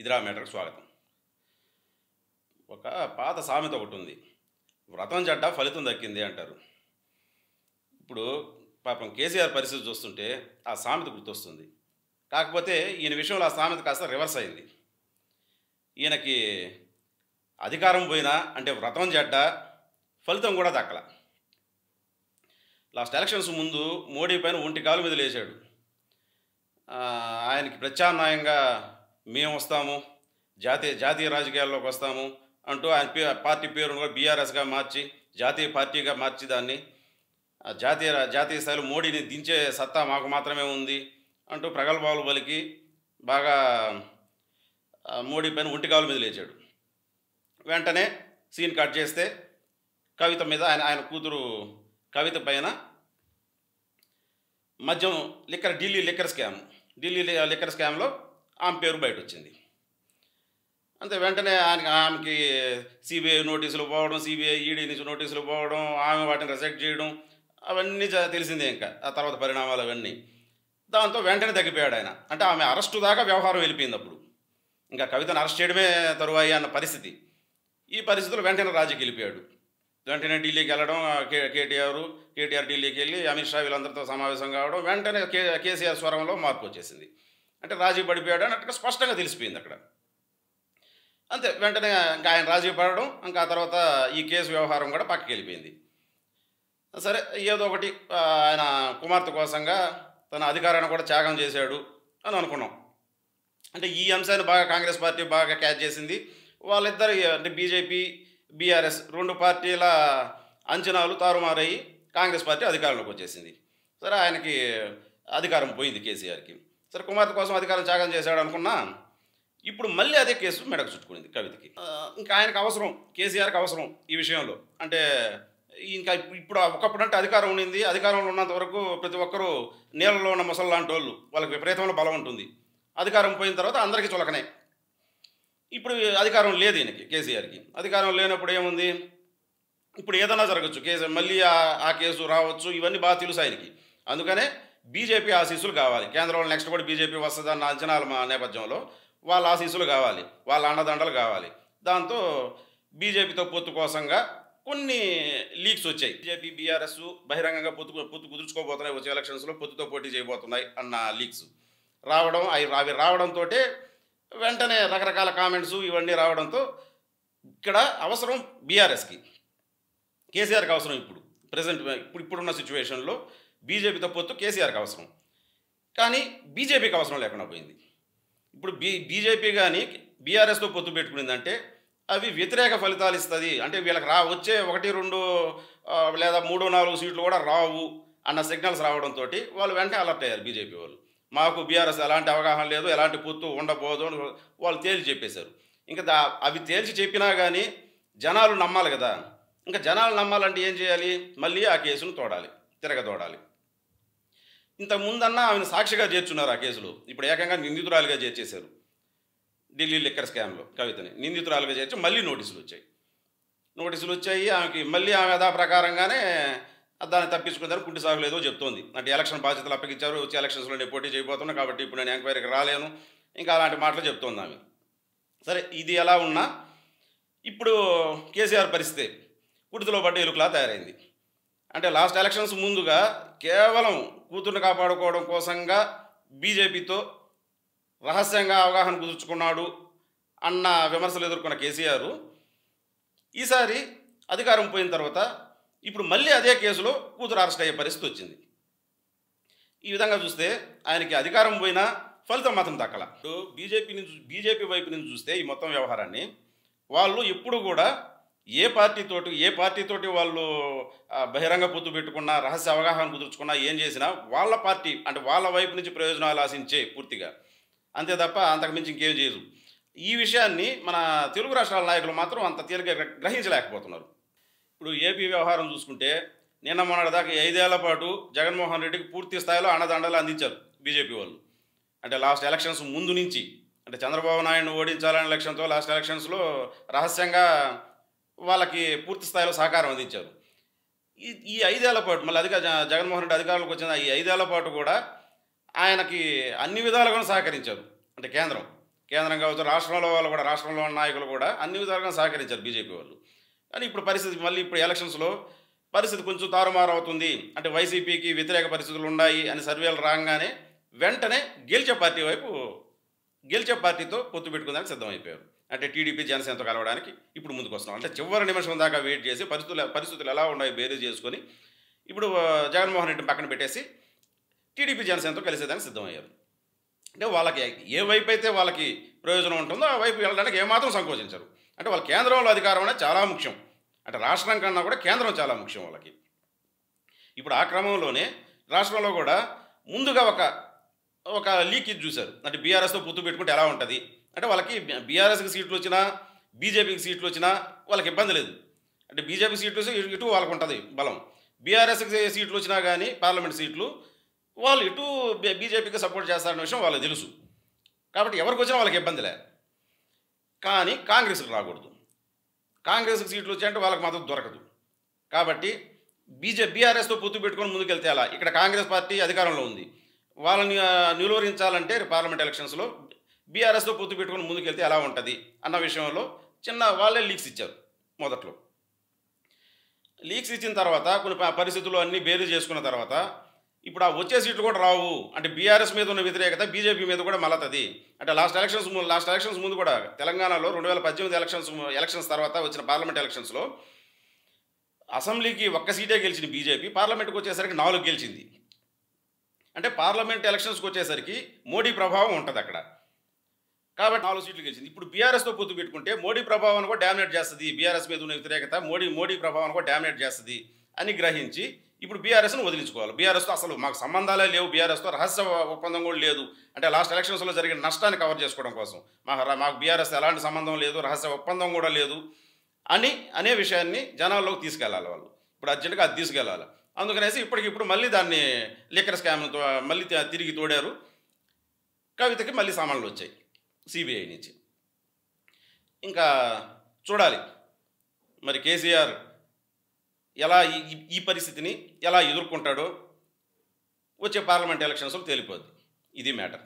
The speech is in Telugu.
ఇదిరా మ్యాటర్కి స్వాగతం. ఒక పాత సామెత ఒకటి ఉంది. వ్రతం చెడ్డ ఫలితం దక్కింది అంటారు. ఇప్పుడు పాపం కేసీఆర్ పరిస్థితి చూస్తుంటే ఆ సామెత గుర్తొస్తుంది. కాకపోతే ఈయన విషయంలో ఆ సామెత కాస్త రివర్స్ అయింది. ఈయనకి అధికారం పోయినా అంటే వ్రతం చెడ్డ, ఫలితం కూడా దక్కల. లాస్ట్ ఎలక్షన్స్ ముందు మోడీ పైన ఒంటి కాలు మీద లేచాడు. ఆయనకి ప్రత్యామ్నాయంగా మేము వస్తాము, జాతీయ రాజకీయాల్లోకి వస్తాము అంటూ ఆయన పార్టీ పేరును కూడా బీఆర్ఎస్గా మార్చి జాతీయ పార్టీగా మార్చి దాన్ని జాతీయ స్థాయిలో మోడీని దించే సత్తా మాకు మాత్రమే ఉంది అంటూ ప్రగల్భాలు పలికి బాగా మోడీ పైన ఒంటికాల మీద లేచాడు. వెంటనే సీన్ కట్ చేస్తే కవిత మీద ఆయన కూతురు కవిత పైన మద్యం ఢిల్లీ లిక్కర్ స్కామ్లో ఆమె పేరు బయట వచ్చింది. అంతే వెంటనే ఆమెకి సిబిఐ నోటీసులు పోవడం, సిబిఐ ఈడీ నుంచి నోటీసులు పోవడం, ఆమె వాటిని రిజెక్ట్ చేయడం, అవన్నీ తెలిసిందే. ఇంకా ఆ తర్వాత పరిణామాలు అవన్నీ. దాంతో వెంటనే తగ్గిపోయాడు ఆయన. అంటే ఆమె అరెస్టు దాకా వ్యవహారం వెళ్ళిపోయింది. అప్పుడు ఇంకా కవితను అరెస్ట్ చేయడమే తరువాయి అన్న పరిస్థితి. ఈ పరిస్థితుల్లో వెంటనే రాజీకి వెళ్ళిపోయాడు. వెంటనే ఢిల్లీకి వెళ్ళడం, కేటీఆర్ ఢిల్లీకి వెళ్ళి అమిత్ షా వీళ్ళందరితో సమావేశం కావడం, వెంటనే కేసీఆర్ స్వరంలో మార్పు వచ్చేసింది. అంటే రాజీ పడిపోయాడు అన్నట్టుగా స్పష్టంగా తెలిసిపోయింది అక్కడ. అంతే వెంటనే ఇంకా ఆయన రాజీ పడడం, ఇంకా ఆ తర్వాత ఈ కేసు వ్యవహారం కూడా పక్కకి వెళ్ళిపోయింది. సరే ఏదో ఒకటి ఆయన కుమార్తె కోసంగా తన అధికారాన్ని కూడా త్యాగం చేశాడు అని అనుకున్నాం. అంటే ఈ అంశాన్ని బాగా కాంగ్రెస్ పార్టీ బాగా క్యాచ్ చేసింది. వాళ్ళిద్దరు అంటే బీజేపీ, బీఆర్ఎస్ రెండు పార్టీల అంచనాలు తారుమారయ్యి కాంగ్రెస్ పార్టీ అధికారంలోకి వచ్చేసింది. సరే ఆయనకి అధికారం పోయింది కేసీఆర్కి. సరే కుమార్తె కోసం అధికారం త్యాగం చేశాడు అనుకున్నా. ఇప్పుడు మళ్ళీ అదే కేసు మెడకు చుట్టుకునింది కవితకి. ఇంకా ఆయనకు అవసరం, కేసీఆర్కి అవసరం ఈ విషయంలో. అంటే ఇంకా ఇప్పుడు ఒకప్పుడు అంటే అధికారం ఉండింది, అధికారంలో ఉన్నంత వరకు ప్రతి ఒక్కరూ నీళ్ళలో ఉన్న ముసలు లాంటి వాళ్ళు, వాళ్ళకి విపరీతమైన బలం ఉంటుంది. అధికారం పోయిన తర్వాత అందరికీ చులకనే. ఇప్పుడు అధికారం లేదు ఈయనకి, కేసీఆర్కి. అధికారం లేనప్పుడు ఏముంది, ఇప్పుడు ఏదైనా జరగచ్చు, మళ్ళీ ఆ కేసు రావచ్చు, ఇవన్నీ బాగా తెలుసు ఆయనకి. అందుకనే బీజేపీ ఆశీస్సులు కావాలి. కేంద్రంలో నెక్స్ట్ కూడా బీజేపీ వస్తుందన్న అంచనాల నేపథ్యంలో వాళ్ళ ఆశీస్సులు కావాలి, వాళ్ళ అండదండలు కావాలి. దాంతో బీజేపీతో పొత్తు కోసంగా కొన్ని లీక్స్ వచ్చాయి. బీజేపీ, బీఆర్ఎస్ బహిరంగంగా పొత్తు కుదుర్చుకోబోతున్నాయి, వచ్చే ఎలక్షన్స్లో పొత్తుతో పోటీ చేయబోతున్నాయి అన్న లీక్స్ రావడం, అవి రావడంతో వెంటనే రకరకాల కామెంట్స్ ఇవన్నీ రావడంతో ఇక్కడ అవసరం బీఆర్ఎస్కి, కేసీఆర్కి అవసరం. ఇప్పుడు ప్రజెంట్ ఇప్పుడున్న సిచ్యువేషన్లో బీజేపీతో పొత్తు కేసీఆర్కి అవసరం, కానీ బీజేపీకి అవసరం లేకుండా పోయింది. ఇప్పుడు బీజేపీ కానీ బీఆర్ఎస్తో పొత్తు పెట్టుకునిందంటే అవి వ్యతిరేక ఫలితాలు ఇస్తుంది. అంటే వీళ్ళకి వచ్చే 1, 2 లేదా 3, 4 సీట్లు కూడా రావు అన్న సిగ్నల్స్ రావడంతో వాళ్ళు వెంటనే అలర్ట్ అయ్యారు. బీజేపీ వాళ్ళు మాకు బీఆర్ఎస్ ఎలాంటి అవగాహన లేదు, ఎలాంటి పొత్తు ఉండబోదు అని వాళ్ళు తేల్చి చెప్పేశారు. ఇంకా అవి తేల్చి చెప్పినా కానీ జనాలు నమ్మాలి కదా. ఇంకా జనాలు నమ్మాలంటే ఏం చేయాలి, మళ్ళీ ఆ కేసును తిరగదోడాలి. ఇంతకుముందన్నా ఆమెను సాక్షిగా చేర్చున్నారు ఆ కేసులో, ఇప్పుడు ఏకంగా నిందితురాలుగా చేర్చేశారు. ఢిల్లీ లిక్కర్ స్కామ్లో కవితని నిందితురాలుగా చేర్చి మళ్ళీ నోటీసులు వచ్చాయి ఆమెకి. మళ్ళీ ఆమె యథా ప్రకారంగానే దాన్ని తప్పించుకుందని కుంటి సాగు లేదో చెప్తోంది. అంటే ఎలక్షన్ బాధ్యతలు అప్పగించారు, వచ్చే ఎలక్షన్స్లో నేను పోటీ చేయబోతున్నా కాబట్టి ఇప్పుడు నేను ఎంక్వైరీకి రాలేను, ఇంకా అలాంటి మాటలు చెప్తోంది ఆమె. సరే ఇది ఎలా ఉన్నా ఇప్పుడు కేసీఆర్ పరిస్థితి కుడితిలో పడ్డ ఎలుకలా తయారైంది. అంటే లాస్ట్ ఎలక్షన్స్ ముందుగా కేవలం కూతుర్ని కాపాడుకోవడం కోసంగా బీజేపీతో రహస్యంగా అవగాహన కుదుర్చుకున్నాడు అన్న విమర్శలు ఎదుర్కొన్న కేసీఆర్ ఈసారి అధికారం పోయిన తర్వాత ఇప్పుడు మళ్ళీ అదే కేసులో కూతురు అరెస్ట్ అయ్యే పరిస్థితి వచ్చింది. ఈ విధంగా చూస్తే ఆయనకి అధికారం పోయినా ఫలితం మాత్రం దక్కల. బీజేపీ వైపు నుంచి చూస్తే ఈ మొత్తం వ్యవహారాన్ని వాళ్ళు ఎప్పుడు కూడా ఏ పార్టీతోటి వాళ్ళు బహిరంగ పొత్తు పెట్టుకున్నా, రహస్య అవగాహన కుదుర్చుకున్నా, ఏం చేసినా వాళ్ళ పార్టీ అంటే వాళ్ళ వైపు నుంచి ప్రయోజనాలు ఆశించే పూర్తిగా, అంతే తప్ప అంతకుమించి ఇంకేం చేయరు. ఈ విషయాన్ని మన తెలుగు రాష్ట్రాల నాయకులు మాత్రం అంత తేలిగ్గా గ్రహించలేకపోతున్నారు. ఇప్పుడు ఏపీ వ్యవహారం చూసుకుంటే నిన్న మొన్నటిదాకా 5 ఏళ్ల పాటు జగన్మోహన్ రెడ్డికి పూర్తి స్థాయిలో అండదండలు అందించారు బీజేపీ వాళ్ళు. అంటే లాస్ట్ ఎలక్షన్స్ ముందు నుంచి అంటే చంద్రబాబు నాయుడును ఓడించాలనే లక్ష్యంతో లాస్ట్ ఎలక్షన్స్లో రహస్యంగా వాళ్ళకి పూర్తి స్థాయిలో సహకారం అందించారు. ఈ 5 ఏళ్ల పాటు మళ్ళీ జగన్మోహన్ రెడ్డి అధికారంలోకి వచ్చిన ఈ 5 ఏళ్ల పాటు కూడా ఆయనకి అన్ని విధాలుగా సహకరించారు. అంటే కేంద్రం కేంద్రం కావచ్చు, రాష్ట్రంలో వాళ్ళు కూడా, రాష్ట్రంలో ఉన్న నాయకులు కూడా అన్ని విధాలుగా సహకరించారు బీజేపీ వాళ్ళు. కానీ ఇప్పుడు పరిస్థితి మళ్ళీ ఇప్పుడు ఎలక్షన్స్లో పరిస్థితి కొంచెం తారుమారు అవుతుంది, అంటే వైసీపీకి వ్యతిరేక పరిస్థితులు ఉన్నాయి అని సర్వేలు రాగానే వెంటనే గెలిచే పార్టీతో పొత్తు పెట్టుకోవడానికి సిద్ధమైపోయారు. అంటే టీడీపీ జనసేనతో కలవడానికి ఇప్పుడు ముందుకు వస్తున్నాం. అంటే చివరి నిమిషం దాకా వెయిట్ చేసి పరిస్థితులు ఎలా ఉన్నాయి బేరీజ్ చేసుకొని ఇప్పుడు జగన్మోహన్ రెడ్డిని పక్కన పెట్టేసి టీడీపీ జనసేనతో కలిసేదానికి సిద్ధమయ్యారు. అంటే వాళ్ళకి ఏ వైపు అయితే వాళ్ళకి ప్రయోజనం ఉంటుందో ఆ వైపు వెళ్ళడానికి ఏమాత్రం సంకోచించరు. అంటే వాళ్ళ కేంద్రంలో అధికారం అనేది చాలా ముఖ్యం. అంటే రాష్ట్రం కన్నా కూడా కేంద్రం చాలా ముఖ్యం వాళ్ళకి. ఇప్పుడు ఆ క్రమంలోనే రాష్ట్రంలో కూడా ముందుగా ఒక లీకేజ్ చూశారు. అంటే బీఆర్ఎస్తో పొత్తు పెట్టుకుంటే ఎలా ఉంటుంది, అంటే వాళ్ళకి బీఆర్ఎస్కి సీట్లు వచ్చినా బీజేపీకి సీట్లు వచ్చినా వాళ్ళకి ఇబ్బంది లేదు. అంటే బీజేపీ సీట్లు ఇటు వాళ్ళకు ఉంటుంది బలం, బీఆర్ఎస్కి సీట్లు వచ్చినా కానీ పార్లమెంట్ సీట్లు వాళ్ళు ఇటు బీజేపీకి సపోర్ట్ చేస్తారన్న విషయం వాళ్ళకి తెలుసు. కాబట్టి ఎవరికి వచ్చినా వాళ్ళకి ఇబ్బంది లే. కానీ కాంగ్రెస్కి రాకూడదు, కాంగ్రెస్కి సీట్లు వచ్చాయంటే వాళ్ళకి మద్దతు దొరకదు. కాబట్టి బీఆర్ఎస్తో పొత్తు పెట్టుకొని ముందుకెళ్తే అలా, ఇక్కడ కాంగ్రెస్ పార్టీ అధికారంలో ఉంది, వాళ్ళని నిలువరించాలంటే పార్లమెంట్ ఎలక్షన్స్లో బీఆర్ఎస్తో పొత్తు పెట్టుకొని ముందుకెళ్తే ఎలా ఉంటుంది అన్న విషయంలో వాళ్ళే లీక్స్ ఇచ్చారు. మొదట్లో లీక్స్ ఇచ్చిన తర్వాత కొన్ని పరిస్థితులు అన్నీ బేరీ చేసుకున్న తర్వాత ఇప్పుడు ఆ వచ్చే సీట్లు కూడా రావు. అంటే బీఆర్ఎస్ మీద ఉన్న వ్యతిరేకత బీజేపీ మీద కూడా మలతది. అంటే లాస్ట్ ఎలక్షన్స్ ముందు కూడా తెలంగాణలో 2018 ఎలక్షన్స్ తర్వాత వచ్చిన పార్లమెంట్ ఎలక్షన్స్లో అసెంబ్లీకి ఒక్క సీటే గెలిచింది బీజేపీ, పార్లమెంట్కి వచ్చేసరికి 4 గెలిచింది. అంటే పార్లమెంట్ ఎలక్షన్స్కి వచ్చేసరికి మోడీ ప్రభావం ఉంటుంది అక్కడ, కాబట్టి 4 సీట్లు గెలిచింది. ఇప్పుడు బీఆర్ఎస్తో పొత్తు పెట్టుకుంటే మోడీ ప్రభావాన్ని కూడా డామినేట్ చేస్తుంది, బీఆర్ఎస్ మీద ఉన్న వ్యతిరేకత మోడీ ప్రభావాన్ని కూడా డామినేట్ చేస్తుంది అని గ్రహించి ఇప్పుడు బీఆర్ఎస్ను వదిలించుకోవాలి. బీఆర్ఎస్తో అసలు మాకు సంబంధాలే లేవు, బీఆర్ఎస్తో రహస్య ఒప్పందం కూడా లేదు, అంటే లాస్ట్ ఎలక్షన్స్లో జరిగిన నష్టాన్ని కవర్ చేసుకోవడం కోసం మాకు బీఆర్ఎస్ ఎలాంటి సంబంధం లేదు, రహస్య ఒప్పందం కూడా లేదు అనే విషయాన్ని జనాల్లోకి తీసుకెళ్ళాలి వాళ్ళు. ఇప్పుడు అర్జెంటుగా అది తీసుకెళ్ళాలి. అందుకనేసి ఇప్పటికిప్పుడు మళ్ళీ దాన్ని లిక్కర్ స్కామ్తో మళ్ళీ తిరిగి తోడారు. కవితకి మళ్ళీ సామాన్లు వచ్చాయి సిబిఐ నుంచి. ఇంకా చూడాలి మరి కేసీఆర్ ఎలా ఈ పరిస్థితిని ఎలా ఎదుర్కొంటాడో వచ్చే పార్లమెంట్ ఎలక్షన్స్లో తేలిపోద్ది. ఇది మ్యాటర్.